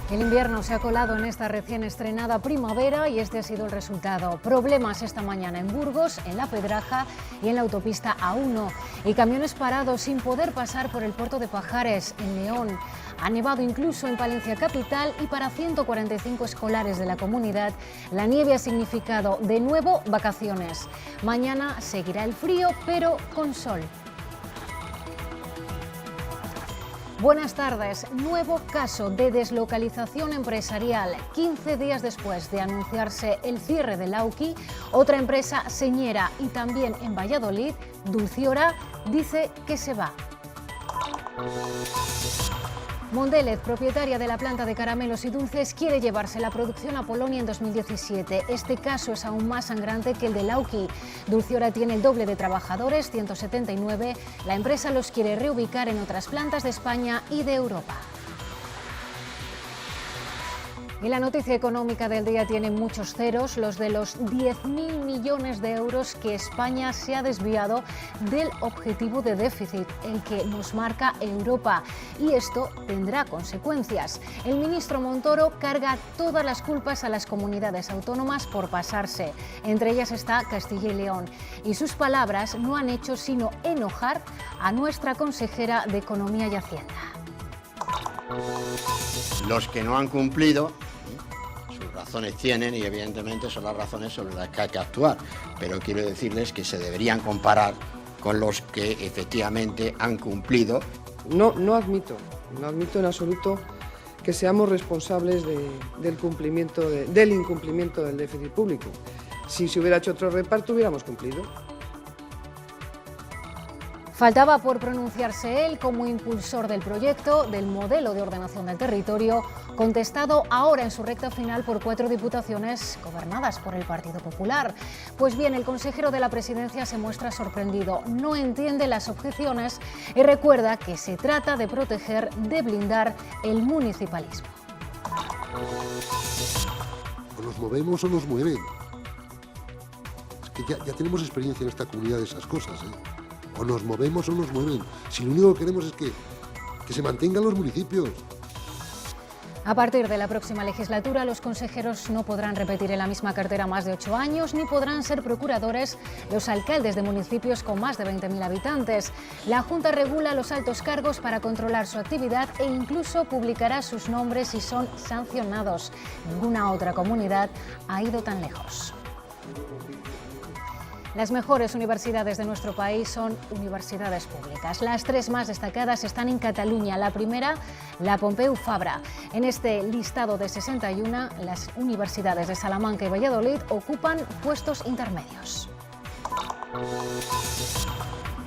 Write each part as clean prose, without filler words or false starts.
El invierno se ha colado en esta recién estrenada primavera y este ha sido el resultado. Problemas esta mañana en Burgos, en La Pedraja y en la autopista A1. Y camiones parados sin poder pasar por el puerto de Pajares, en León. Ha nevado incluso en Palencia capital y para 145 escolares de la comunidad la nieve ha significado de nuevo vacaciones. Mañana seguirá el frío, pero con sol. Buenas tardes. Nuevo caso de deslocalización empresarial. 15 días después de anunciarse el cierre de Lauki, otra empresa señera y también en Valladolid, Dulciora, dice que se va. Mondelez, propietaria de la planta de caramelos y dulces, quiere llevarse la producción a Polonia en 2017. Este caso es aún más sangrante que el de Lauki. Dulciora tiene el doble de trabajadores, 179. La empresa los quiere reubicar en otras plantas de España y de Europa. Y la noticia económica del día tiene muchos ceros, los de los 10.000 millones de euros que España se ha desviado del objetivo de déficit, el que nos marca Europa. Y esto tendrá consecuencias. El ministro Montoro carga todas las culpas a las comunidades autónomas por pasarse. Entre ellas está Castilla y León. Y sus palabras no han hecho sino enojar a nuestra consejera de Economía y Hacienda. Los que no han cumplido, sus razones tienen y evidentemente son las razones sobre las que hay que actuar, pero quiero decirles que se deberían comparar con los que efectivamente han cumplido. No admito en absoluto que seamos responsables del incumplimiento del déficit público. Si se hubiera hecho otro reparto hubiéramos cumplido. Faltaba por pronunciarse él como impulsor del proyecto, del modelo de ordenación del territorio, contestado ahora en su recta final por 4 diputaciones gobernadas por el Partido Popular. Pues bien, el consejero de la Presidencia se muestra sorprendido, no entiende las objeciones y recuerda que se trata de proteger, de blindar el municipalismo. O nos movemos o nos mueven. Es que ya tenemos experiencia en esta comunidad de esas cosas, ¿eh? O nos movemos o nos mueven. Si lo único que queremos es que se mantengan los municipios. A partir de la próxima legislatura, los consejeros no podrán repetir en la misma cartera más de 8 años, ni podrán ser procuradores los alcaldes de municipios con más de 20.000 habitantes. La Junta regula los altos cargos para controlar su actividad e incluso publicará sus nombres si son sancionados. Ninguna otra comunidad ha ido tan lejos. Las mejores universidades de nuestro país son universidades públicas. Las 3 más destacadas están en Cataluña. La primera, la Pompeu Fabra. En este listado de 61, las universidades de Salamanca y Valladolid ocupan puestos intermedios.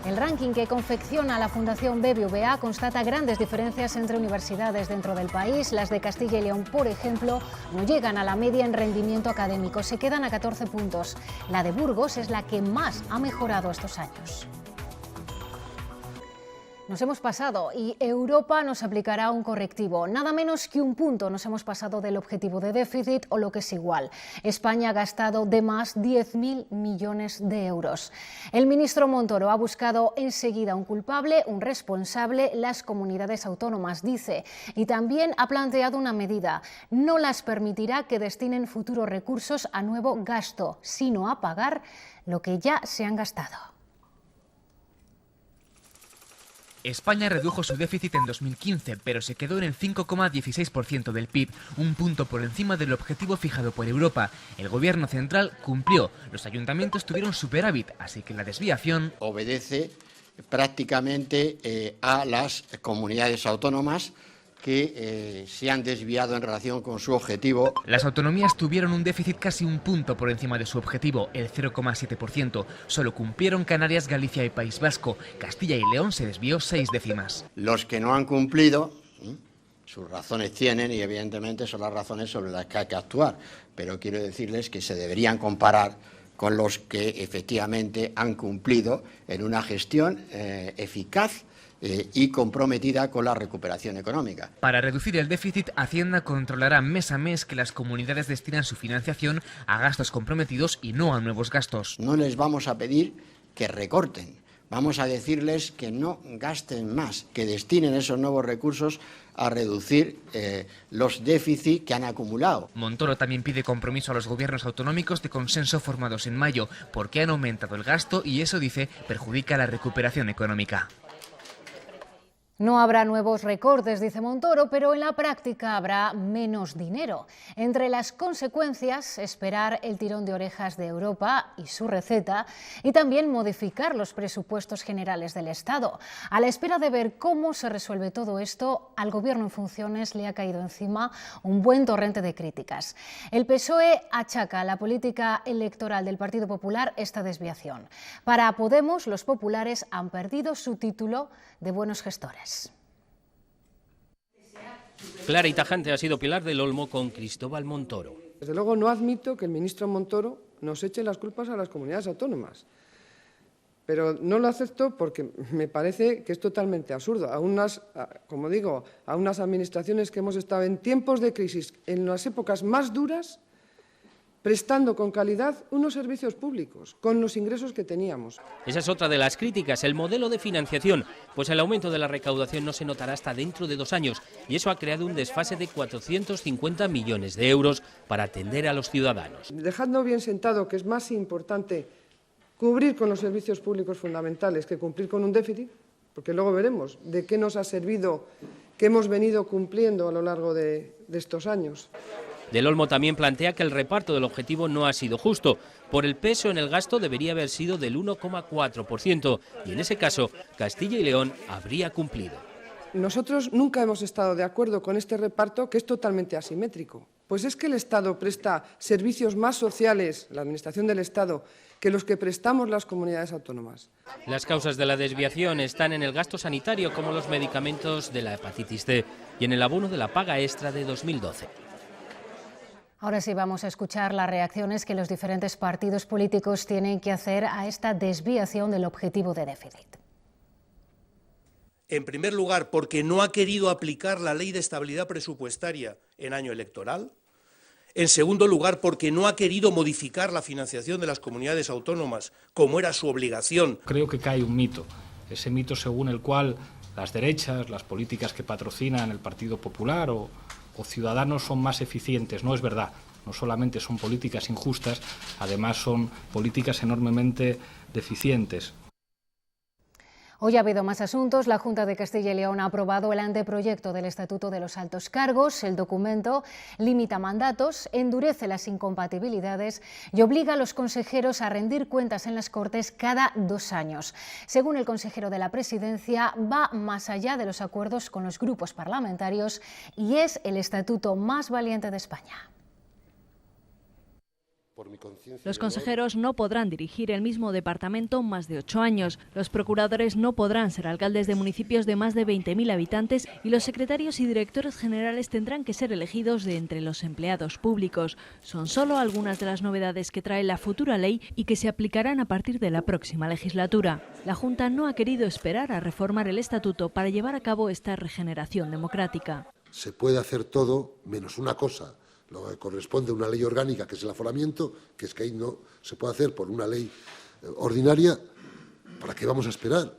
El ranking que confecciona la Fundación BBVA constata grandes diferencias entre universidades dentro del país. Las de Castilla y León, por ejemplo, no llegan a la media en rendimiento académico, se quedan a 14 puntos. La de Burgos es la que más ha mejorado estos años. Nos hemos pasado y Europa nos aplicará un correctivo. Nada menos que un punto nos hemos pasado del objetivo de déficit o lo que es igual. España ha gastado de más 10.000 millones de euros. El ministro Montoro ha buscado enseguida un culpable, un responsable, las comunidades autónomas, dice. Y también ha planteado una medida. No las permitirá que destinen futuros recursos a nuevo gasto, sino a pagar lo que ya se han gastado. España redujo su déficit en 2015, pero se quedó en el 5,16% del PIB, un punto por encima del objetivo fijado por Europa. El gobierno central cumplió, los ayuntamientos tuvieron superávit, así que la desviación Obedece prácticamente a las comunidades autónomas que se han desviado en relación con su objetivo. Las autonomías tuvieron un déficit casi un punto por encima de su objetivo, el 0,7%. Solo cumplieron Canarias, Galicia y País Vasco. Castilla y León se desvió 6 décimas. Los que no han cumplido, sus razones tienen y evidentemente son las razones sobre las que hay que actuar. Pero quiero decirles que se deberían comparar con los que efectivamente han cumplido en una gestión eficaz y comprometida con la recuperación económica. Para reducir el déficit, Hacienda controlará mes a mes que las comunidades destinan su financiación a gastos comprometidos y no a nuevos gastos. No les vamos a pedir que recorten, vamos a decirles que no gasten más, que destinen esos nuevos recursos a reducir los déficits que han acumulado. Montoro también pide compromiso a los gobiernos autonómicos de consenso formados en mayo, porque han aumentado el gasto y eso, dice, perjudica la recuperación económica. No habrá nuevos recortes, dice Montoro, pero en la práctica habrá menos dinero. Entre las consecuencias, esperar el tirón de orejas de Europa y su receta, y también modificar los presupuestos generales del Estado. A la espera de ver cómo se resuelve todo esto, al Gobierno en funciones le ha caído encima un buen torrente de críticas. El PSOE achaca a la política electoral del Partido Popular esta desviación. Para Podemos, los populares han perdido su título de buenos gestores. Clara y tajante ha sido Pilar del Olmo con Cristóbal Montoro. Desde luego no admito que el ministro Montoro nos eche las culpas a las comunidades autónomas. Pero no lo acepto porque me parece que es totalmente absurdo. Como digo, a unas administraciones que hemos estado en tiempos de crisis, en las épocas más duras, prestando con calidad unos servicios públicos, con los ingresos que teníamos. Esa es otra de las críticas, el modelo de financiación, pues el aumento de la recaudación no se notará hasta dentro de 2 años y eso ha creado un desfase de 450 millones de euros para atender a los ciudadanos. Dejando bien sentado que es más importante cubrir con los servicios públicos fundamentales que cumplir con un déficit, porque luego veremos de qué nos ha servido, que hemos venido cumpliendo a lo largo de estos años. Del Olmo también plantea que el reparto del objetivo no ha sido justo. Por el peso en el gasto debería haber sido del 1,4% y en ese caso Castilla y León habría cumplido. Nosotros nunca hemos estado de acuerdo con este reparto que es totalmente asimétrico. Pues es que el Estado presta servicios más sociales, la Administración del Estado, que los que prestamos las comunidades autónomas. Las causas de la desviación están en el gasto sanitario, como los medicamentos de la hepatitis C y en el abono de la paga extra de 2012. Ahora sí vamos a escuchar las reacciones que los diferentes partidos políticos tienen que hacer a esta desviación del objetivo de déficit. En primer lugar, porque no ha querido aplicar la Ley de Estabilidad Presupuestaria en año electoral. En segundo lugar, porque no ha querido modificar la financiación de las comunidades autónomas, como era su obligación. Creo que cae un mito, ese mito según el cual las derechas, las políticas que patrocinan el Partido Popular o Ciudadanos son más eficientes. No es verdad, no solamente son políticas injustas, además son políticas enormemente deficientes. Hoy ha habido más asuntos. La Junta de Castilla y León ha aprobado el anteproyecto del Estatuto de los Altos Cargos. El documento limita mandatos, endurece las incompatibilidades y obliga a los consejeros a rendir cuentas en las Cortes cada 2 años. Según el consejero de la Presidencia, va más allá de los acuerdos con los grupos parlamentarios y es el estatuto más valiente de España. Los consejeros no podrán dirigir el mismo departamento más de 8 años. Los procuradores no podrán ser alcaldes de municipios de más de 20.000 habitantes y los secretarios y directores generales tendrán que ser elegidos de entre los empleados públicos. Son solo algunas de las novedades que trae la futura ley y que se aplicarán a partir de la próxima legislatura. La Junta no ha querido esperar a reformar el estatuto para llevar a cabo esta regeneración democrática. Se puede hacer todo menos una cosa. Lo que corresponde a una ley orgánica, que es el aforamiento, que es que ahí no se puede hacer por una ley ordinaria. ¿Para qué vamos a esperar?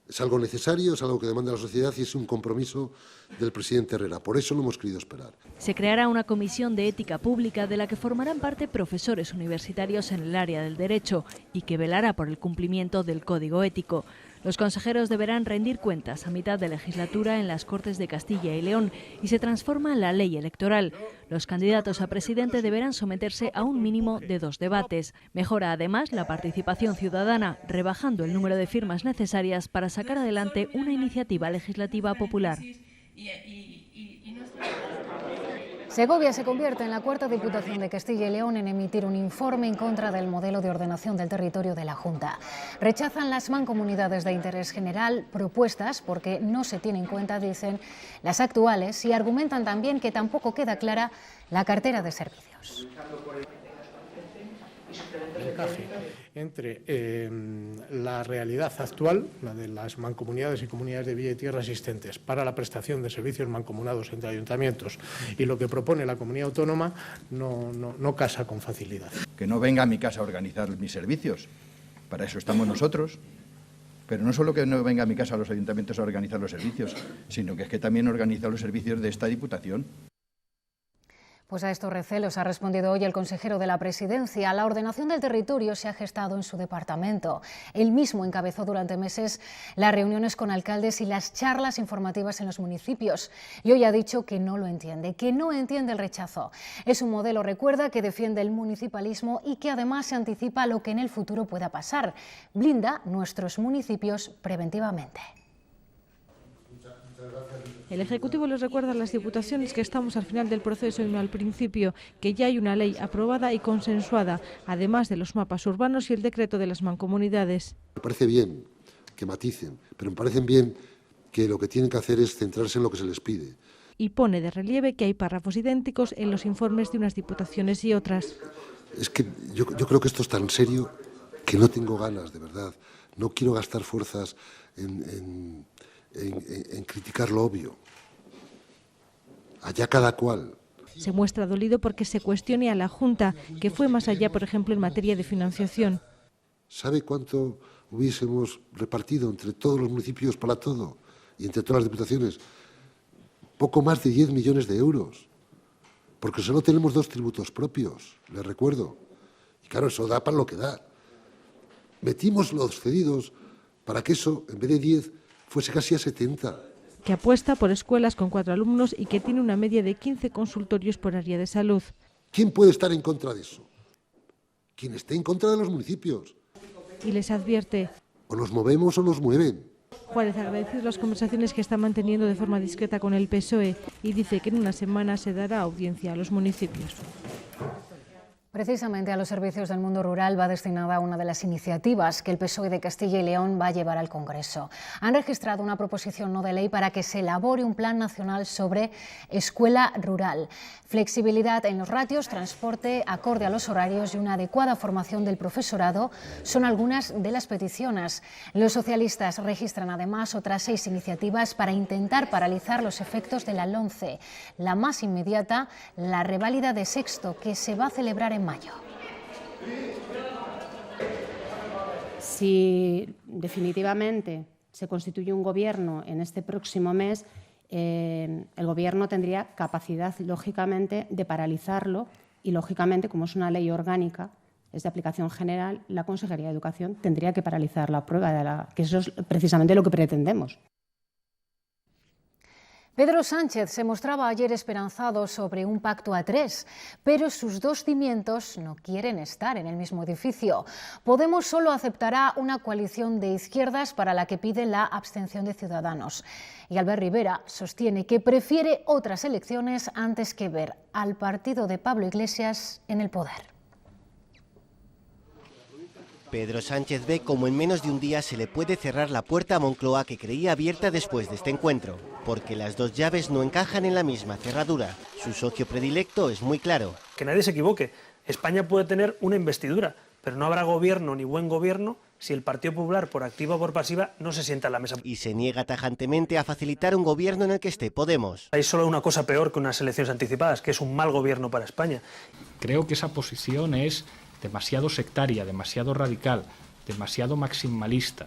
Es algo necesario, es algo que demanda la sociedad y es un compromiso del presidente Herrera. Por eso no hemos querido esperar. Se creará una comisión de ética pública de la que formarán parte profesores universitarios en el área del derecho y que velará por el cumplimiento del Código Ético. Los consejeros deberán rendir cuentas a mitad de legislatura en las Cortes de Castilla y León y se transforma la ley electoral. Los candidatos a presidente deberán someterse a un mínimo de 2 debates. Mejora además la participación ciudadana, rebajando el número de firmas necesarias para sacar adelante una iniciativa legislativa popular. Segovia se convierte en la 4ª Diputación de Castilla y León en emitir un informe en contra del modelo de ordenación del territorio de la Junta. Rechazan las mancomunidades de interés general propuestas porque no se tienen en cuenta, dicen, las actuales y argumentan también que tampoco queda clara la cartera de servicios. Entre la realidad actual, la de las mancomunidades y comunidades de vía y tierra existentes para la prestación de servicios mancomunados entre ayuntamientos y lo que propone la comunidad autónoma no casa con facilidad. Que no venga a mi casa a organizar mis servicios, para eso estamos nosotros. Pero no solo que no venga a mi casa a los ayuntamientos a organizar los servicios, sino que es que también organiza los servicios de esta Diputación. Pues a estos recelos ha respondido hoy el consejero de la Presidencia. La ordenación del territorio se ha gestado en su departamento. Él mismo encabezó durante meses las reuniones con alcaldes y las charlas informativas en los municipios. Y hoy ha dicho que no lo entiende, que no entiende el rechazo. Es un modelo, recuerda, que defiende el municipalismo y que además se anticipa a lo que en el futuro pueda pasar. Blinda nuestros municipios preventivamente. El Ejecutivo les recuerda a las diputaciones que estamos al final del proceso y no al principio, que ya hay una ley aprobada y consensuada, además de los mapas urbanos y el decreto de las mancomunidades. Me parece bien que maticen, pero me parece bien que lo que tienen que hacer es centrarse en lo que se les pide. Y pone de relieve que hay párrafos idénticos en los informes de unas diputaciones y otras. Es que yo creo que esto es tan serio que no tengo ganas, de verdad. No quiero gastar fuerzas en criticar lo obvio. Allá cada cual. Se muestra dolido porque se cuestione a la Junta, que fue más allá, por ejemplo, en materia de financiación. ¿Sabe cuánto hubiésemos repartido entre todos los municipios para todo y entre todas las diputaciones? Poco más de 10 millones de euros, porque solo tenemos 2 tributos propios, les recuerdo. Y claro, eso da para lo que da. Metimos los cedidos para que eso, en vez de 10, fuese casi a 70. Que apuesta por escuelas con 4 alumnos y que tiene una media de 15 consultorios por área de salud. ¿Quién puede estar en contra de eso? Quien esté en contra de los municipios. Y les advierte: o nos movemos o nos mueven. Juárez agradecido las conversaciones que está manteniendo de forma discreta con el PSOE y dice que en una semana se dará audiencia a los municipios. Precisamente a los servicios del mundo rural va destinada una de las iniciativas que el PSOE de Castilla y León va a llevar al Congreso. Han registrado una proposición no de ley para que se elabore un plan nacional sobre escuela rural. Flexibilidad en los ratios, transporte acorde a los horarios y una adecuada formación del profesorado son algunas de las peticiones. Los socialistas registran además otras 6 iniciativas para intentar paralizar los efectos de la LOMCE. La más inmediata, la reválida de sexto, que se va a celebrar en mayo. Si definitivamente se constituye un gobierno en este próximo mes, el gobierno tendría capacidad, lógicamente, de paralizarlo y, lógicamente, como es una ley orgánica, es de aplicación general, la Consejería de Educación tendría que paralizar la prueba, que eso es precisamente lo que pretendemos. Pedro Sánchez se mostraba ayer esperanzado sobre un pacto a 3, pero sus 2 cimientos no quieren estar en el mismo edificio. Podemos solo aceptará una coalición de izquierdas para la que pide la abstención de Ciudadanos. Y Albert Rivera sostiene que prefiere otras elecciones antes que ver al partido de Pablo Iglesias en el poder. Pedro Sánchez ve cómo en menos de un día se le puede cerrar la puerta a Moncloa que creía abierta después de este encuentro, porque las 2 llaves no encajan en la misma cerradura. Su socio predilecto es muy claro. Que nadie se equivoque, España puede tener una investidura, pero no habrá gobierno ni buen gobierno si el Partido Popular, por activa o por pasiva, no se sienta en la mesa. Y se niega tajantemente a facilitar un gobierno en el que esté Podemos. Hay solo una cosa peor que unas elecciones anticipadas, que es un mal gobierno para España. Creo que esa posición es demasiado sectaria, demasiado radical, demasiado maximalista.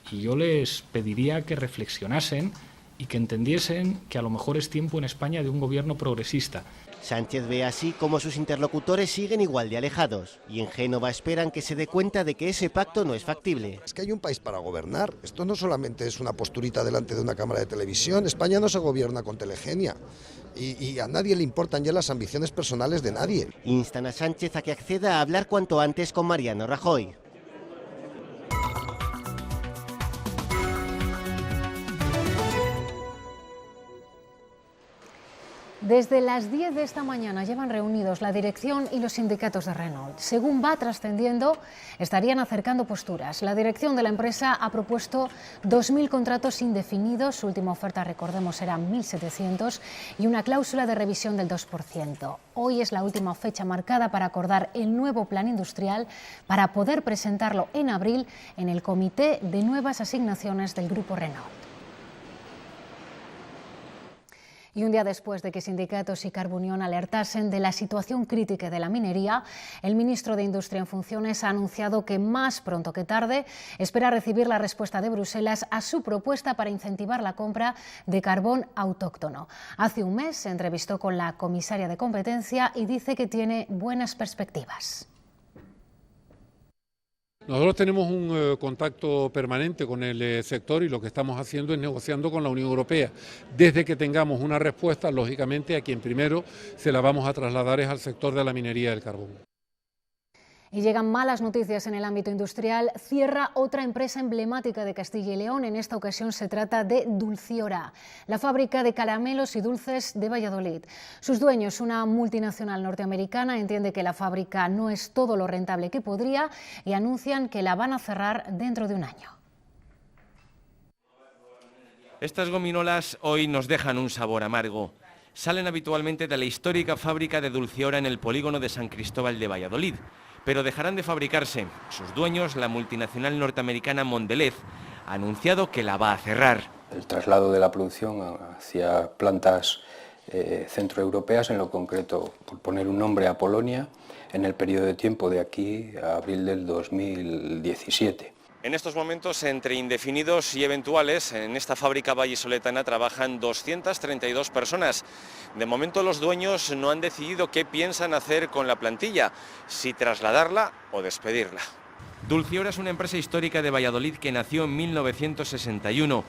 Y yo les pediría que reflexionasen y que entendiesen que a lo mejor es tiempo en España de un gobierno progresista. Sánchez ve así como sus interlocutores siguen igual de alejados y en Génova esperan que se dé cuenta de que ese pacto no es factible. Es que hay un país para gobernar. Esto no solamente es una posturita delante de una cámara de televisión. España no se gobierna con telegenia. Y a nadie le importan ya las ambiciones personales de nadie. Instan a Sánchez a que acceda a hablar cuanto antes con Mariano Rajoy. Desde las 10 de esta mañana llevan reunidos la dirección y los sindicatos de Renault. Según va trascendiendo, estarían acercando posturas. La dirección de la empresa ha propuesto 2.000 contratos indefinidos, su última oferta, recordemos, era 1.700, y una cláusula de revisión del 2%. Hoy es la última fecha marcada para acordar el nuevo plan industrial para poder presentarlo en abril en el Comité de Nuevas Asignaciones del Grupo Renault. Y un día después de que sindicatos y Carbunión alertasen de la situación crítica de la minería, el ministro de Industria en funciones ha anunciado que más pronto que tarde espera recibir la respuesta de Bruselas a su propuesta para incentivar la compra de carbón autóctono. Hace un mes se entrevistó con la comisaria de Competencia y dice que tiene buenas perspectivas. Nosotros tenemos un contacto permanente con el sector y lo que estamos haciendo es negociando con la Unión Europea. Desde que tengamos una respuesta, lógicamente, a quien primero se la vamos a trasladar es al sector de la minería del carbón. Y llegan malas noticias en el ámbito industrial. Cierra otra empresa emblemática de Castilla y León. En esta ocasión se trata de Dulciora, la fábrica de caramelos y dulces de Valladolid. Sus dueños, una multinacional norteamericana, entiende que la fábrica no es todo lo rentable que podría y anuncian que la van a cerrar dentro de un año. Estas gominolas hoy nos dejan un sabor amargo. Salen habitualmente de la histórica fábrica de Dulciora en el polígono de San Cristóbal de Valladolid, pero dejarán de fabricarse. Sus dueños, la multinacional norteamericana Mondelez, ha anunciado que la va a cerrar. El traslado de la producción hacia plantas centroeuropeas, en lo concreto, por poner un nombre, a Polonia, en el periodo de tiempo de aquí a abril del 2017. En estos momentos, entre indefinidos y eventuales, en esta fábrica vallisoletana trabajan 232 personas. De momento los dueños no han decidido qué piensan hacer con la plantilla, si trasladarla o despedirla. Dulciora es una empresa histórica de Valladolid que nació en 1961.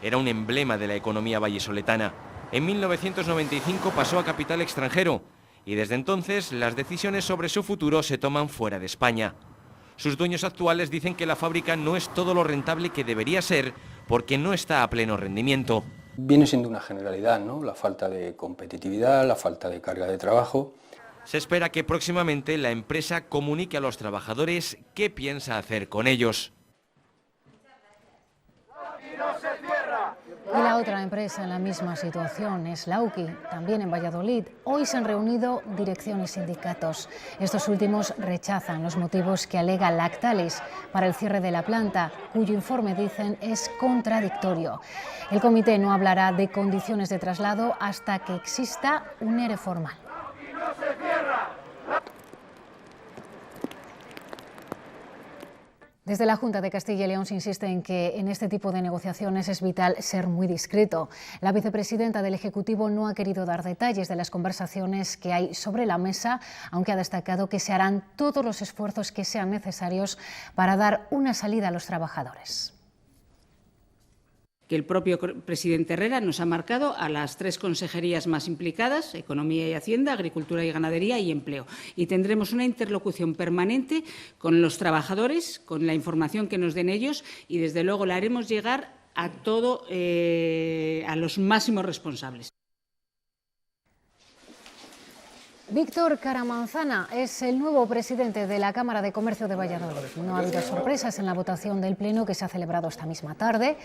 Era un emblema de la economía vallisoletana. En 1995 pasó a capital extranjero y desde entonces las decisiones sobre su futuro se toman fuera de España. Sus dueños actuales dicen que la fábrica no es todo lo rentable que debería ser porque no está a pleno rendimiento. Viene siendo una generalidad, ¿no? La falta de competitividad, la falta de carga de trabajo. Se espera que próximamente la empresa comunique a los trabajadores qué piensa hacer con ellos. Y la otra empresa en la misma situación es Lauki, también en Valladolid. Hoy se han reunido dirección y sindicatos. Estos últimos rechazan los motivos que alega Lactalis para el cierre de la planta, cuyo informe, dicen, es contradictorio. El comité no hablará de condiciones de traslado hasta que exista un ERE formal. Desde la Junta de Castilla y León se insiste en que en este tipo de negociaciones es vital ser muy discreto. La vicepresidenta del Ejecutivo no ha querido dar detalles de las conversaciones que hay sobre la mesa, aunque ha destacado que se harán todos los esfuerzos que sean necesarios para dar una salida a los trabajadores. Que el propio presidente Herrera nos ha marcado a las 3 consejerías más implicadas, Economía y Hacienda, Agricultura y Ganadería y Empleo. Y tendremos una interlocución permanente con los trabajadores, con la información que nos den ellos y, desde luego, la haremos llegar a a los máximos responsables. Víctor Caramanzana es el nuevo presidente de la Cámara de Comercio de Valladolid. No ha habido sorpresas en la votación del Pleno que se ha celebrado esta misma tarde.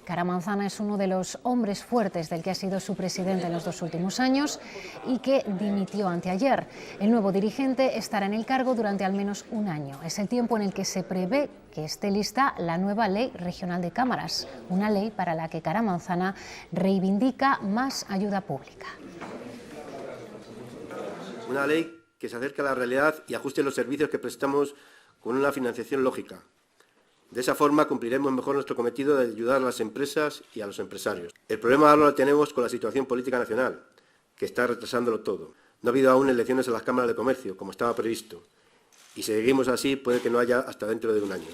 Caramanzana es uno de los hombres fuertes del que ha sido su presidente en los 2 últimos años y que dimitió anteayer. El nuevo dirigente estará en el cargo durante al menos un año. Es el tiempo en el que se prevé que esté lista la nueva Ley Regional de Cámaras, una ley para la que Caramanzana reivindica más ayuda pública. Una ley que se acerque a la realidad y ajuste los servicios que prestamos con una financiación lógica. De esa forma cumpliremos mejor nuestro cometido de ayudar a las empresas y a los empresarios. El problema ahora lo tenemos con la situación política nacional, que está retrasándolo todo. No ha habido aún elecciones en las cámaras de comercio, como estaba previsto. Y si seguimos así, puede que no haya hasta dentro de un año.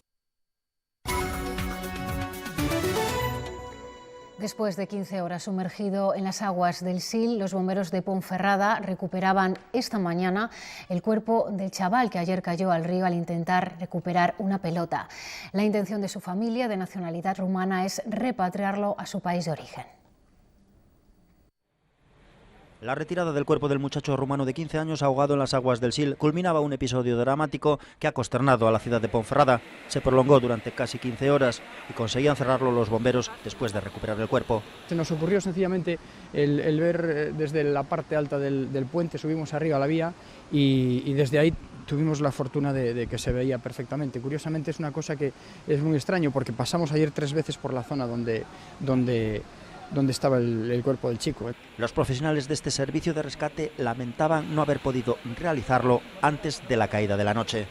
Después de 15 horas sumergido en las aguas del Sil, los bomberos de Ponferrada recuperaban esta mañana el cuerpo del chaval que ayer cayó al río al intentar recuperar una pelota. La intención de su familia, de nacionalidad rumana, es repatriarlo a su país de origen. La retirada del cuerpo del muchacho rumano de 15 años ahogado en las aguas del Sil culminaba un episodio dramático que ha consternado a la ciudad de Ponferrada. Se prolongó durante casi 15 horas y conseguían cerrarlo los bomberos después de recuperar el cuerpo. Se nos ocurrió sencillamente el ver desde la parte alta del puente, subimos arriba a la vía y desde ahí tuvimos la fortuna de que se veía perfectamente. Curiosamente es una cosa que es muy extraño porque pasamos ayer 3 veces por la zona donde donde estaba el cuerpo del chico. Los profesionales de este servicio de rescate lamentaban no haber podido realizarlo antes de la caída de la noche.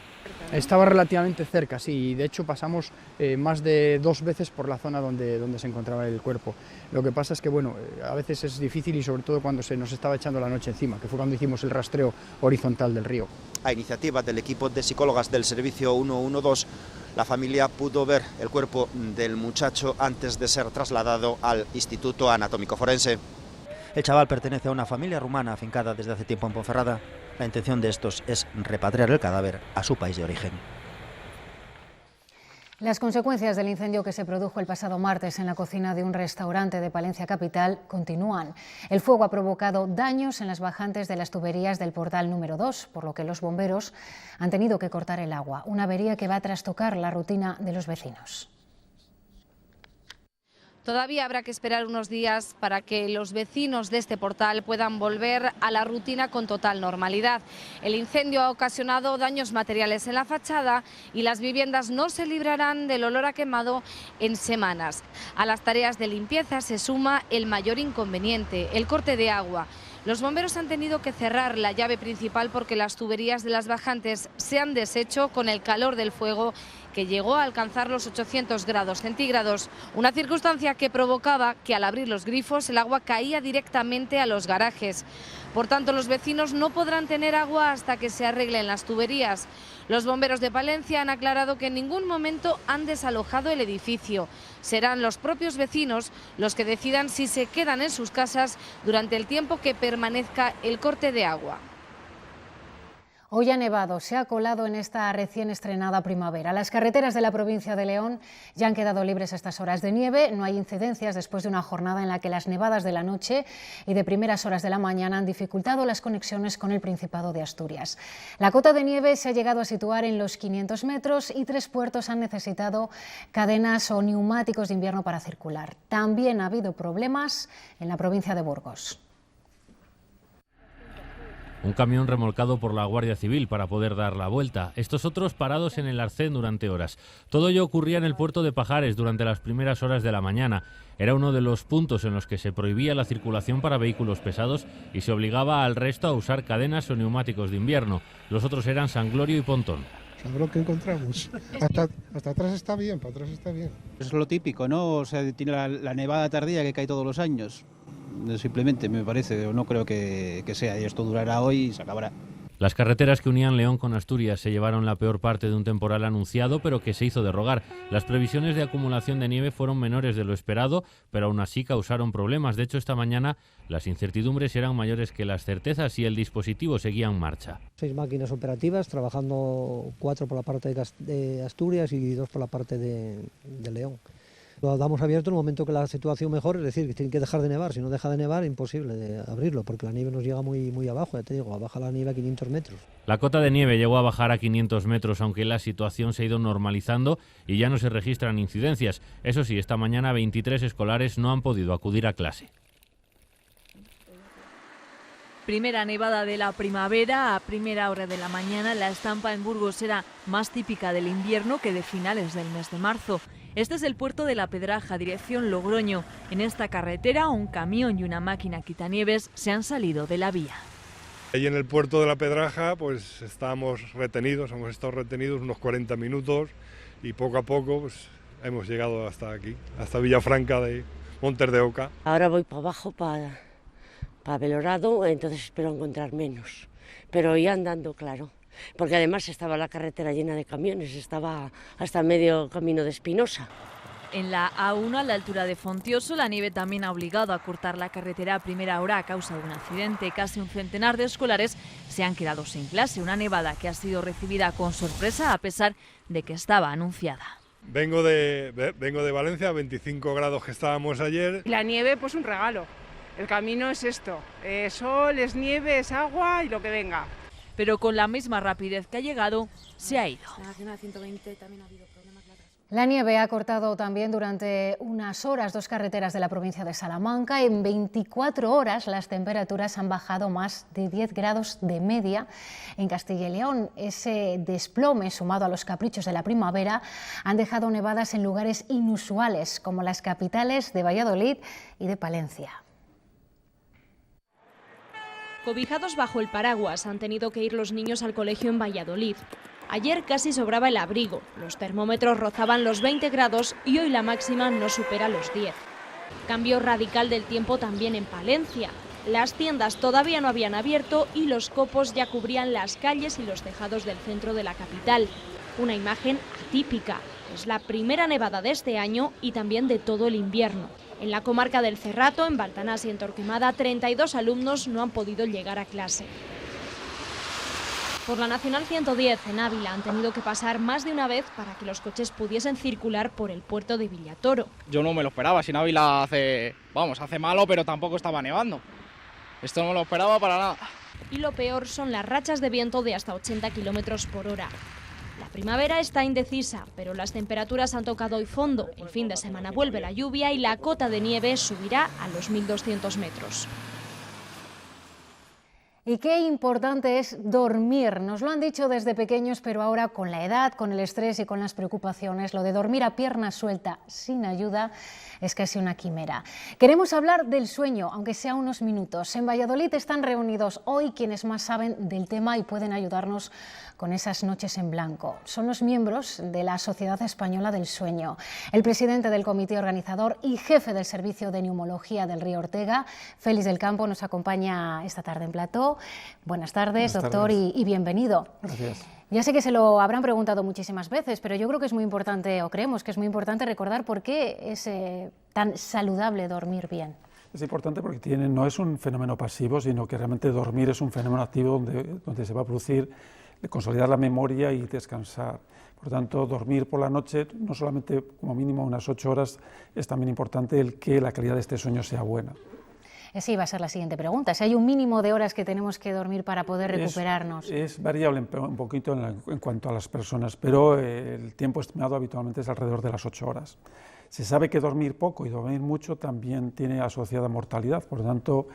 Estaba relativamente cerca, sí, y de hecho pasamos más de 2 veces por la zona donde se encontraba el cuerpo. Lo que pasa es que, bueno, a veces es difícil y sobre todo cuando se nos estaba echando la noche encima, que fue cuando hicimos el rastreo horizontal del río. A iniciativa del equipo de psicólogas del servicio 112, la familia pudo ver el cuerpo del muchacho antes de ser trasladado al Instituto Anatómico Forense. El chaval pertenece a una familia rumana afincada desde hace tiempo en Ponferrada. La intención de estos es repatriar el cadáver a su país de origen. Las consecuencias del incendio que se produjo el pasado martes en la cocina de un restaurante de Palencia capital continúan. El fuego ha provocado daños en las bajantes de las tuberías del portal número 2, por lo que los bomberos han tenido que cortar el agua, una avería que va a trastocar la rutina de los vecinos. Todavía habrá que esperar unos días para que los vecinos de este portal puedan volver a la rutina con total normalidad. El incendio ha ocasionado daños materiales en la fachada y las viviendas no se librarán del olor a quemado en semanas. A las tareas de limpieza se suma el mayor inconveniente, el corte de agua. Los bomberos han tenido que cerrar la llave principal porque las tuberías de las bajantes se han deshecho con el calor del fuego que llegó a alcanzar los 800 grados centígrados, una circunstancia que provocaba que al abrir los grifos el agua caía directamente a los garajes. Por tanto, los vecinos no podrán tener agua hasta que se arreglen las tuberías. Los bomberos de Palencia han aclarado que en ningún momento han desalojado el edificio. Serán los propios vecinos los que decidan si se quedan en sus casas durante el tiempo que permanezca el corte de agua. Hoy ha nevado, se ha colado en esta recién estrenada primavera. Las carreteras de la provincia de León ya han quedado libres a estas horas de nieve. No hay incidencias después de una jornada en la que las nevadas de la noche y de primeras horas de la mañana han dificultado las conexiones con el Principado de Asturias. La cota de nieve se ha llegado a situar en los 500 metros y 3 puertos han necesitado cadenas o neumáticos de invierno para circular. También ha habido problemas en la provincia de Burgos. Un camión remolcado por la Guardia Civil para poder dar la vuelta. Estos otros parados en el arcén durante horas. Todo ello ocurría en el puerto de Pajares durante las primeras horas de la mañana. Era uno de los puntos en los que se prohibía la circulación para vehículos pesados y se obligaba al resto a usar cadenas o neumáticos de invierno. Los otros eran San Glorio y Pontón. ¿Sabes lo que encontramos? Hasta atrás está bien, para atrás está bien. Es lo típico, ¿no? O sea, tiene la nevada tardía que cae todos los años. Simplemente me parece, no creo que sea, y esto durará hoy y se acabará. Las carreteras que unían León con Asturias se llevaron la peor parte de un temporal anunciado, pero que se hizo de rogar. Las previsiones de acumulación de nieve fueron menores de lo esperado, pero aún así causaron problemas. De hecho, esta mañana las incertidumbres eran mayores que las certezas y el dispositivo seguía en marcha. 6 máquinas operativas, trabajando 4 por la parte de Asturias y 2 por la parte de León. Lo damos abierto en el momento que la situación mejore, es decir, que tiene que dejar de nevar. Si no deja de nevar, imposible de abrirlo, porque la nieve nos llega muy abajo, ya te digo, baja la nieve a 500 metros. La cota de nieve llegó a bajar a 500 metros, aunque la situación se ha ido normalizando y ya no se registran incidencias. Eso sí, esta mañana 23 escolares no han podido acudir a clase. Primera nevada de la primavera, a primera hora de la mañana. La estampa en Burgos era más típica del invierno que de finales del mes de marzo. Este es el puerto de La Pedraja, dirección Logroño. En esta carretera, un camión y una máquina quitanieves se han salido de la vía. Ahí en el puerto de La Pedraja pues hemos estado retenidos unos 40 minutos y poco a poco pues, hemos llegado hasta aquí, hasta Villafranca de Montes de Oca. Ahora voy para abajo, para Belorado, entonces espero encontrar menos, pero ya andando, claro. Porque además estaba la carretera llena de camiones, estaba hasta medio camino de Espinosa. En la A1, a la altura de Fontioso, la nieve también ha obligado a cortar la carretera a primera hora a causa de un accidente. Casi un centenar de escolares se han quedado sin clase, una nevada que ha sido recibida con sorpresa a pesar de que estaba anunciada. Vengo de Valencia, a 25 grados que estábamos ayer. La nieve, pues un regalo. El camino es esto, sol, es nieve, es agua y lo que venga. Pero con la misma rapidez que ha llegado, se ha ido. La Nacional 120 también ha habido problemas. La nieve ha cortado también durante unas horas 2 carreteras de la provincia de Salamanca. En 24 horas las temperaturas han bajado más de 10 grados de media en Castilla y León. Ese desplome, sumado a los caprichos de la primavera, han dejado nevadas en lugares inusuales, como las capitales de Valladolid y de Palencia. Cobijados bajo el paraguas han tenido que ir los niños al colegio en Valladolid. Ayer casi sobraba el abrigo, los termómetros rozaban los 20 grados y hoy la máxima no supera los 10. Cambio radical del tiempo también en Palencia. Las tiendas todavía no habían abierto y los copos ya cubrían las calles y los tejados del centro de la capital. Una imagen atípica. Es la primera nevada de este año y también de todo el invierno. En la comarca del Cerrato, en Baltanás y en Torquemada, 32 alumnos no han podido llegar a clase. Por la Nacional 110 en Ávila han tenido que pasar más de una vez para que los coches pudiesen circular por el puerto de Villatoro. Yo no me lo esperaba, si en Ávila hace malo, pero tampoco estaba nevando. Esto no me lo esperaba para nada. Y lo peor son las rachas de viento de hasta 80 kilómetros por hora. La primavera está indecisa, pero las temperaturas han tocado hoy fondo. El fin de semana vuelve la lluvia y la cota de nieve subirá a los 1.200 metros. Y qué importante es dormir. Nos lo han dicho desde pequeños, pero ahora con la edad, con el estrés y con las preocupaciones, lo de dormir a pierna suelta sin ayuda es casi una quimera. Queremos hablar del sueño, aunque sea unos minutos. En Valladolid están reunidos hoy quienes más saben del tema y pueden ayudarnos con esas noches en blanco. Son los miembros de la Sociedad Española del Sueño. El presidente del comité organizador y jefe del Servicio de Neumología del Río Ortega, Félix del Campo, nos acompaña esta tarde en plató. Buenas tardes, doctor, y bienvenido. Gracias. Ya sé que se lo habrán preguntado muchísimas veces, pero yo creo que es muy importante, o creemos que es muy importante recordar por qué es tan saludable dormir bien. Es importante porque no es un fenómeno pasivo, sino que realmente dormir es un fenómeno activo donde se va a producir consolidar la memoria y descansar. Por tanto, dormir por la noche, no solamente como mínimo unas 8 horas, es también importante el que la calidad de este sueño sea buena. Esa iba a ser la siguiente pregunta, si hay un mínimo de horas que tenemos que dormir para poder recuperarnos. Es variable un poquito en cuanto a las personas, pero el tiempo estimado habitualmente es alrededor de las 8 horas. Se sabe que dormir poco y dormir mucho también tiene asociada mortalidad, por lo tanto,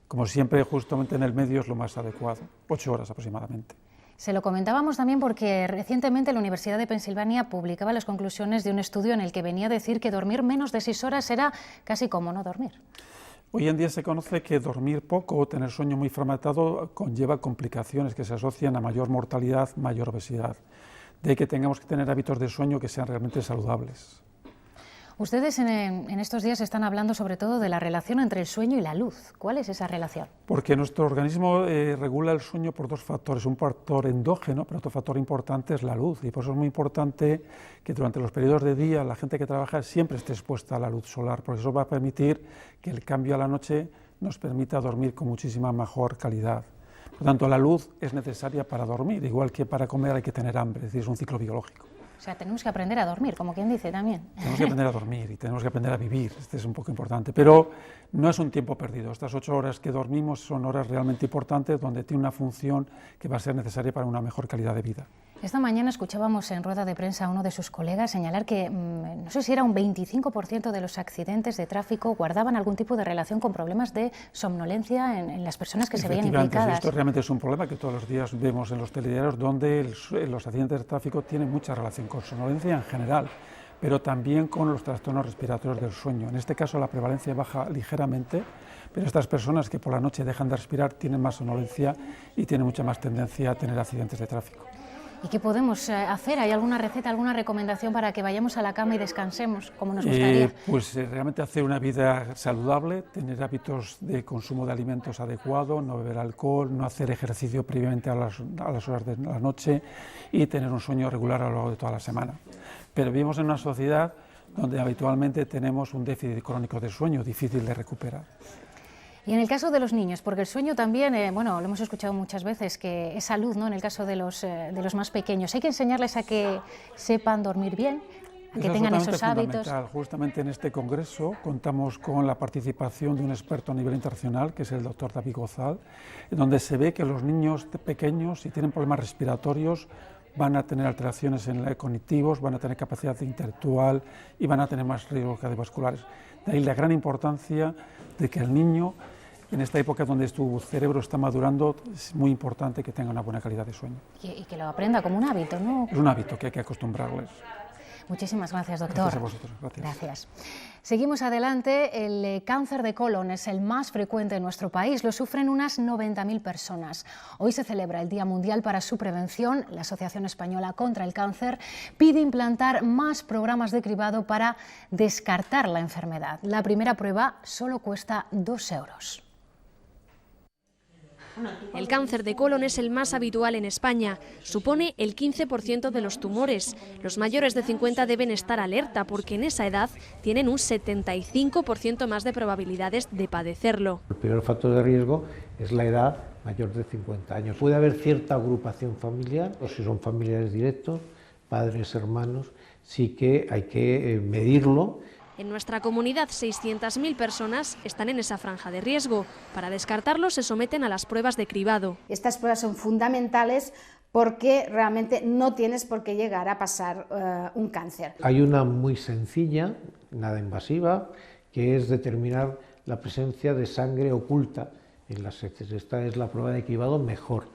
como siempre, justamente en el medio es lo más adecuado, 8 horas aproximadamente. Se lo comentábamos también porque recientemente la Universidad de Pensilvania publicaba las conclusiones de un estudio en el que venía a decir que dormir menos de 6 horas era casi como no dormir. Hoy en día se conoce que dormir poco o tener sueño muy fragmentado conlleva complicaciones que se asocian a mayor mortalidad, mayor obesidad. De ahí que tengamos que tener hábitos de sueño que sean realmente saludables. Ustedes en estos días están hablando sobre todo de la relación entre el sueño y la luz. ¿Cuál es esa relación? Porque nuestro organismo regula el sueño por 2 factores. Un factor endógeno, pero otro factor importante es la luz. Y por eso es muy importante que durante los periodos de día la gente que trabaja siempre esté expuesta a la luz solar, porque eso va a permitir que el cambio a la noche nos permita dormir con muchísima mejor calidad. Por tanto, la luz es necesaria para dormir, igual que para comer hay que tener hambre, es decir, es un ciclo biológico. O sea, tenemos que aprender a dormir, como quien dice también. Tenemos que aprender a dormir y tenemos que aprender a vivir, este es un poco importante, pero no es un tiempo perdido. Estas 8 horas que dormimos son horas realmente importantes donde tiene una función que va a ser necesaria para una mejor calidad de vida. Esta mañana escuchábamos en rueda de prensa a uno de sus colegas señalar que, no sé si era un 25% de los accidentes de tráfico guardaban algún tipo de relación con problemas de somnolencia en las personas que se veían implicadas. Esto realmente es un problema que todos los días vemos en los telediarios, donde los accidentes de tráfico tienen mucha relación con somnolencia en general, pero también con los trastornos respiratorios del sueño. En este caso la prevalencia baja ligeramente, pero estas personas que por la noche dejan de respirar tienen más somnolencia y tienen mucha más tendencia a tener accidentes de tráfico. ¿Y qué podemos hacer? ¿Hay alguna receta, alguna recomendación para que vayamos a la cama y descansemos como nos gustaría? Pues realmente hacer una vida saludable, tener hábitos de consumo de alimentos adecuados, no beber alcohol, no hacer ejercicio previamente a las horas de la noche y tener un sueño regular a lo largo de toda la semana. Pero vivimos en una sociedad donde habitualmente tenemos un déficit crónico de sueño difícil de recuperar. Y en el caso de los niños, porque el sueño también, bueno, lo hemos escuchado muchas veces, que es salud, ¿no? En el caso de los más pequeños, hay que enseñarles a que sepan dormir bien, a que tengan esos hábitos. Justamente en este congreso contamos con la participación de un experto a nivel internacional, que es el doctor David Gozal, donde se ve que los niños pequeños, si tienen problemas respiratorios, van a tener alteraciones cognitivos, van a tener capacidad intelectual y van a tener más riesgos cardiovasculares. De ahí la gran importancia de que el niño, en esta época donde tu cerebro está madurando, es muy importante que tenga una buena calidad de sueño. Y que lo aprenda como un hábito, ¿no? Es un hábito que hay que acostumbrarles. Muchísimas gracias, doctor. Gracias a vosotros. Gracias. Seguimos adelante. El cáncer de colon es el más frecuente en nuestro país. Lo sufren unas 90.000 personas. Hoy se celebra el Día Mundial para su Prevención. La Asociación Española contra el Cáncer pide implantar más programas de cribado para descartar la enfermedad. La primera prueba solo cuesta 2 euros. El cáncer de colon es el más habitual en España. Supone el 15% de los tumores. Los mayores de 50 deben estar alerta porque en esa edad tienen un 75% más de probabilidades de padecerlo. El primer factor de riesgo es la edad mayor de 50 años. Puede haber cierta agrupación familiar, o si son familiares directos, padres, hermanos, sí que hay que medirlo. En nuestra comunidad, 600.000 personas están en esa franja de riesgo. Para descartarlo, se someten a las pruebas de cribado. Estas pruebas son fundamentales porque realmente no tienes por qué llegar a pasar un cáncer. Hay una muy sencilla, nada invasiva, que es determinar la presencia de sangre oculta en las heces. Esta es la prueba de cribado mejor.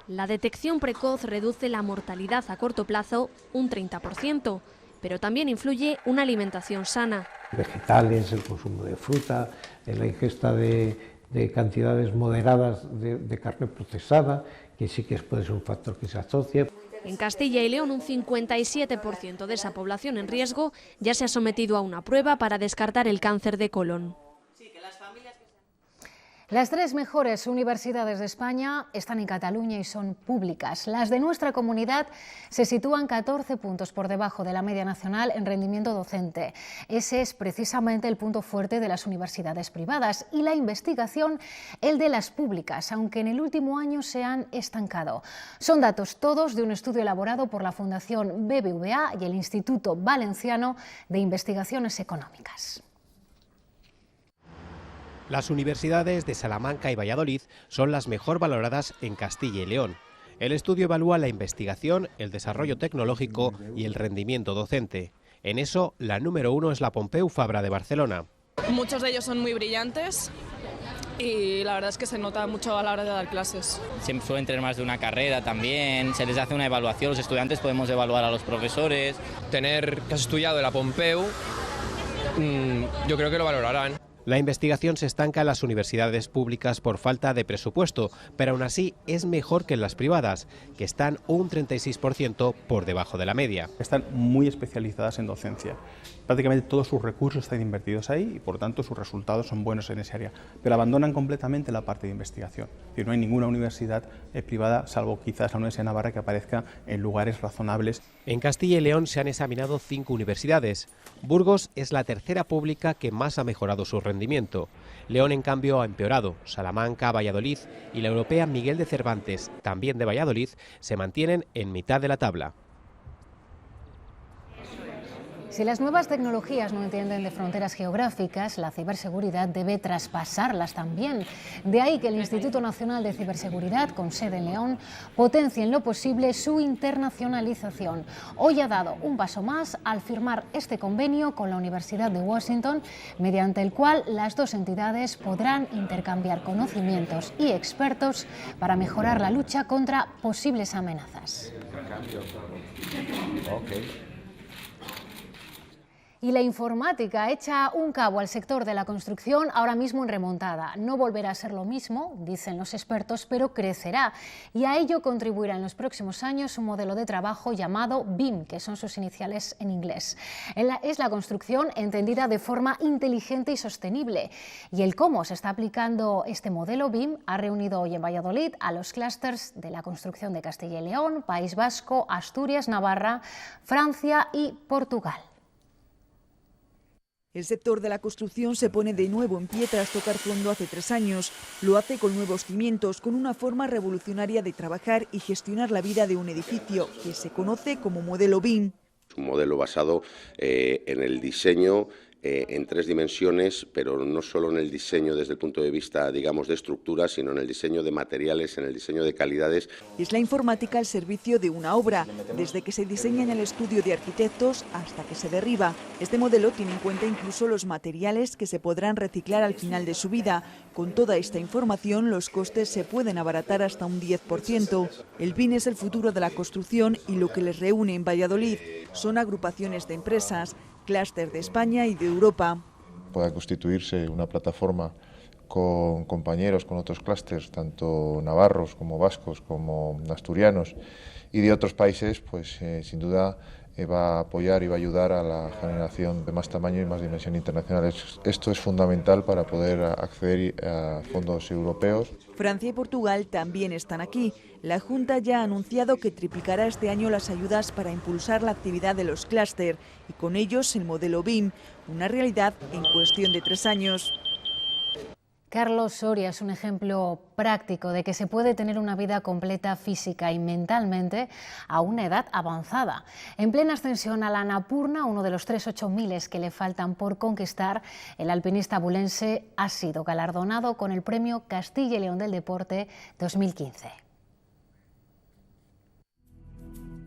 La detección precoz reduce la mortalidad a corto plazo un 30%. Pero también influye una alimentación sana. Vegetales, el consumo de fruta, la ingesta de cantidades moderadas de carne procesada, que sí que puede ser un factor que se asocia. En Castilla y León, un 57% de esa población en riesgo ya se ha sometido a una prueba para descartar el cáncer de colon. Las 3 mejores universidades de España están en Cataluña y son públicas. Las de nuestra comunidad se sitúan 14 puntos por debajo de la media nacional en rendimiento docente. Ese es precisamente el punto fuerte de las universidades privadas y la investigación, el de las públicas, aunque en el último año se han estancado. Son datos todos de un estudio elaborado por la Fundación BBVA y el Instituto Valenciano de Investigaciones Económicas. Las universidades de Salamanca y Valladolid son las mejor valoradas en Castilla y León. El estudio evalúa la investigación, el desarrollo tecnológico y el rendimiento docente. En eso, la número 1 es la Pompeu Fabra de Barcelona. Muchos de ellos son muy brillantes y la verdad es que se nota mucho a la hora de dar clases. Siempre suelen tener más de una carrera también, se les hace una evaluación, los estudiantes podemos evaluar a los profesores. Tener que has estudiado en la Pompeu, yo creo que lo valorarán. La investigación se estanca en las universidades públicas por falta de presupuesto, pero aún así es mejor que en las privadas, que están un 36% por debajo de la media. Están muy especializadas en docencia. Prácticamente todos sus recursos están invertidos ahí y por tanto sus resultados son buenos en esa área, pero abandonan completamente la parte de investigación. Es decir, no hay ninguna universidad privada, salvo quizás la Universidad de Navarra, que aparezca en lugares razonables. En Castilla y León se han examinado 5 universidades. Burgos es la tercera pública que más ha mejorado su rendimiento. León, en cambio, ha empeorado. Salamanca, Valladolid y la europea Miguel de Cervantes, también de Valladolid, se mantienen en mitad de la tabla. Si las nuevas tecnologías no entienden de fronteras geográficas, la ciberseguridad debe traspasarlas también. De ahí que el Instituto Nacional de Ciberseguridad, con sede en León, potencie en lo posible su internacionalización. Hoy ha dado un paso más al firmar este convenio con la Universidad de Washington, mediante el cual las dos entidades podrán intercambiar conocimientos y expertos para mejorar la lucha contra posibles amenazas. Y la informática echa un cabo al sector de la construcción ahora mismo en remontada. No volverá a ser lo mismo, dicen los expertos, pero crecerá. Y a ello contribuirá en los próximos años un modelo de trabajo llamado BIM, que son sus iniciales en inglés. Es la construcción entendida de forma inteligente y sostenible. Y el cómo se está aplicando este modelo BIM ha reunido hoy en Valladolid a los clústeres de la construcción de Castilla y León, País Vasco, Asturias, Navarra, Francia y Portugal. El sector de la construcción se pone de nuevo en pie tras tocar fondo hace 3 años. Lo hace con nuevos cimientos, con una forma revolucionaria de trabajar y gestionar la vida de un edificio, que se conoce como modelo BIM. Un modelo basado en el diseño en 3 dimensiones, pero no solo en el diseño desde el punto de vista, digamos, de estructuras, sino en el diseño de materiales, en el diseño de calidades. Es la informática al servicio de una obra, desde que se diseña en el estudio de arquitectos hasta que se derriba. Este modelo tiene en cuenta incluso los materiales que se podrán reciclar al final de su vida. Con toda esta información, los costes se pueden abaratar hasta un 10%. El BIM es el futuro de la construcción y lo que les reúne en Valladolid son agrupaciones de empresas, clúster de España y de Europa. Pueda constituirse una plataforma con compañeros, con otros clústeres, tanto navarros como vascos, como asturianos y de otros países, pues sin duda va a apoyar y va a ayudar a la generación de más tamaño y más dimensión internacional. Esto es fundamental para poder acceder a fondos europeos. Francia y Portugal también están aquí. La Junta ya ha anunciado que triplicará este año las ayudas para impulsar la actividad de los clúster y con ellos el modelo BIM, una realidad en cuestión de 3 años. Carlos Soria es un ejemplo práctico de que se puede tener una vida completa física y mentalmente a una edad avanzada. En plena ascensión a la Annapurna, uno de los 3.8000 que le faltan por conquistar, el alpinista abulense ha sido galardonado con el premio Castilla y León del Deporte 2015.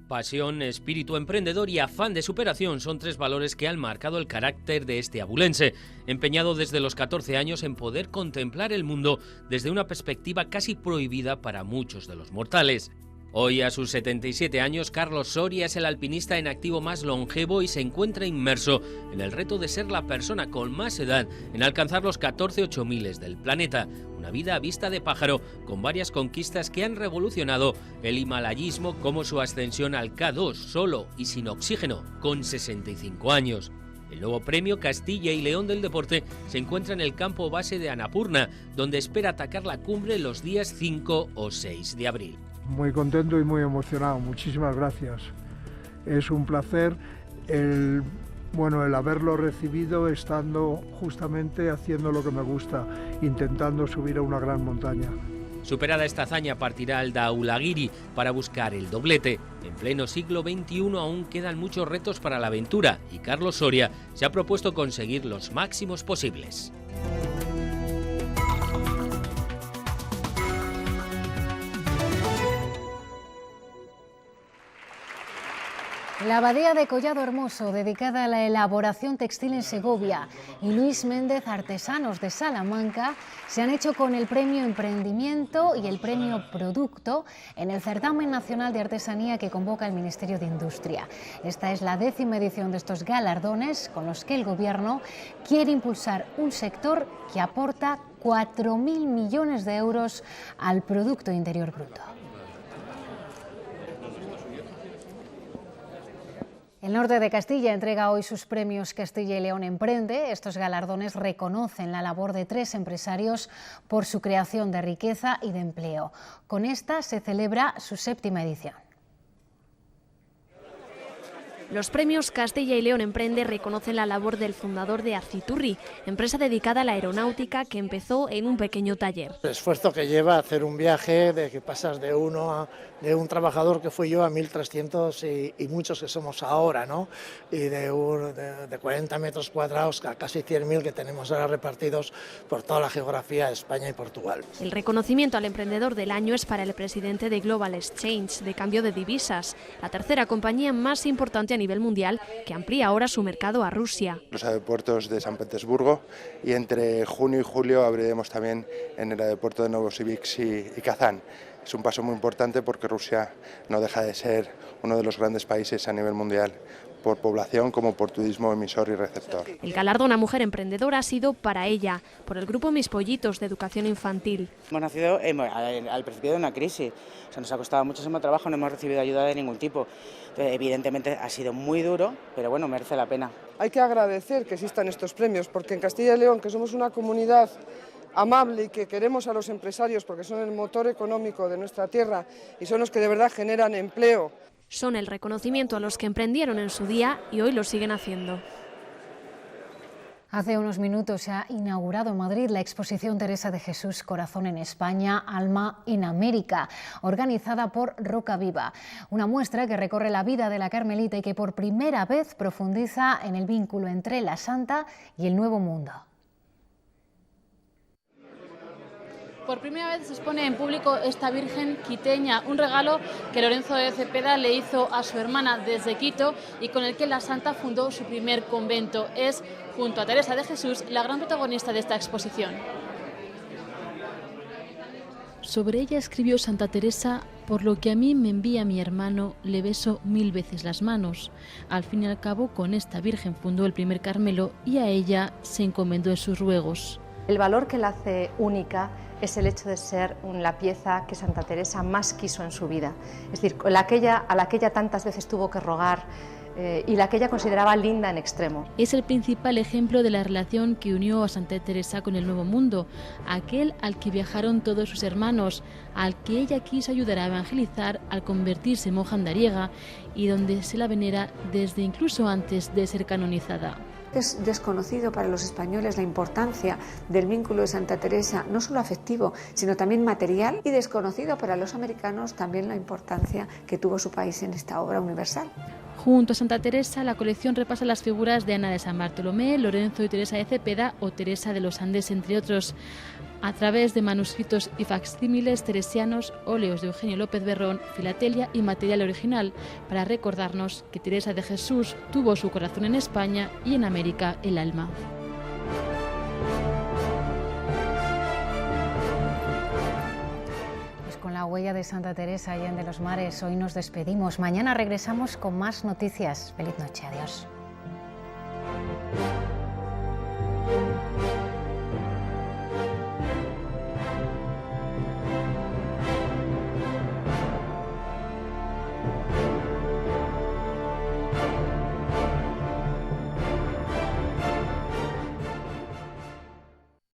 Pasión, espíritu emprendedor y afán de superación son 3 valores que han marcado el carácter de este abulense, empeñado desde los 14 años en poder contemplar el mundo desde una perspectiva casi prohibida para muchos de los mortales. Hoy, a sus 77 años, Carlos Soria es el alpinista en activo más longevo y se encuentra inmerso en el reto de ser la persona con más edad en alcanzar los 14 8000 del planeta. Una vida a vista de pájaro, con varias conquistas que han revolucionado el himalayismo, como su ascensión al K2 solo y sin oxígeno, con 65 años. El nuevo premio Castilla y León del Deporte se encuentra en el campo base de Annapurna, donde espera atacar la cumbre los días 5 o 6 de abril. Muy contento y muy emocionado, muchísimas gracias. Es un placer el haberlo recibido estando justamente haciendo lo que me gusta, intentando subir a una gran montaña. Superada esta hazaña partirá al Dhaulagiri para buscar el doblete. En pleno siglo XXI aún quedan muchos retos para la aventura y Carlos Soria se ha propuesto conseguir los máximos posibles. La abadía de Collado Hermoso, dedicada a la elaboración textil en Segovia, y Luis Méndez, artesanos de Salamanca, se han hecho con el premio Emprendimiento y el premio Producto en el certamen nacional de artesanía que convoca el Ministerio de Industria. Esta es la 10ª edición de estos galardones con los que el Gobierno quiere impulsar un sector que aporta 4.000 millones de euros al Producto Interior Bruto. El norte de Castilla entrega hoy sus premios Castilla y León Emprende. Estos galardones reconocen la labor de 3 empresarios por su creación de riqueza y de empleo. Con esta se celebra su 7ª edición. Los premios Castilla y León Emprende reconocen la labor del fundador de Aciturri, empresa dedicada a la aeronáutica que empezó en un pequeño taller. El esfuerzo que lleva a hacer un viaje de que pasas de un trabajador que fui yo a 1.300 y muchos que somos ahora, ¿no? Y de 40 metros cuadrados a casi 100.000 que tenemos ahora repartidos por toda la geografía de España y Portugal. El reconocimiento al emprendedor del año es para el presidente de Global Exchange, de cambio de divisas, la tercera compañía más importante a nivel mundial, que amplía ahora su mercado a Rusia. Los aeropuertos de San Petersburgo, y entre junio y julio abriremos también en el aeropuerto de Novosibirsk y Kazán. Es un paso muy importante porque Rusia no deja de ser uno de los grandes países a nivel mundial, por población como por turismo emisor y receptor. El galardón a Mujer Emprendedora ha sido para ella, por el grupo Mis Pollitos de Educación Infantil. Hemos nacido al principio de una crisis, nos ha costado muchísimo trabajo, no hemos recibido ayuda de ningún tipo. Evidentemente ha sido muy duro, pero bueno, merece la pena. Hay que agradecer que existan estos premios, porque en Castilla y León, que somos una comunidad amable y que queremos a los empresarios porque son el motor económico de nuestra tierra y son los que de verdad generan empleo. Son el reconocimiento a los que emprendieron en su día y hoy lo siguen haciendo. Hace unos minutos se ha inaugurado en Madrid la exposición Teresa de Jesús, Corazón en España, Alma en América, organizada por Roca Viva. Una muestra que recorre la vida de la carmelita y que por primera vez profundiza en el vínculo entre la santa y el Nuevo Mundo. Por primera vez se expone en público esta Virgen quiteña, un regalo que Lorenzo de Cepeda le hizo a su hermana desde Quito y con el que la santa fundó su primer convento. Es, junto a Teresa de Jesús, la gran protagonista de esta exposición. Sobre ella escribió Santa Teresa: por lo que a mí me envía mi hermano, le beso 1000 veces las manos. Al fin y al cabo, con esta Virgen fundó el primer Carmelo y a ella se encomendó en sus ruegos. El valor que la hace única es el hecho de ser la pieza que Santa Teresa más quiso en su vida, es decir, a la que ella tantas veces tuvo que rogar y la que ella consideraba linda en extremo. Es el principal ejemplo de la relación que unió a Santa Teresa con el Nuevo Mundo, aquel al que viajaron todos sus hermanos, al que ella quiso ayudar a evangelizar al convertirse en monja andariega y donde se la venera desde incluso antes de ser canonizada. Es desconocido para los españoles la importancia del vínculo de Santa Teresa, no solo afectivo, sino también material, y desconocido para los americanos también la importancia que tuvo su país en esta obra universal. Junto a Santa Teresa, la colección repasa las figuras de Ana de San Bartolomé, Lorenzo y Teresa de Cepeda o Teresa de los Andes, entre otros, a través de manuscritos y facsímiles teresianos, óleos de Eugenio López Berrón, filatelia y material original, para recordarnos que Teresa de Jesús tuvo su corazón en España y en América el alma. Con la huella de Santa Teresa y en de los Mares, hoy nos despedimos. Mañana regresamos con más noticias. Feliz noche, adiós.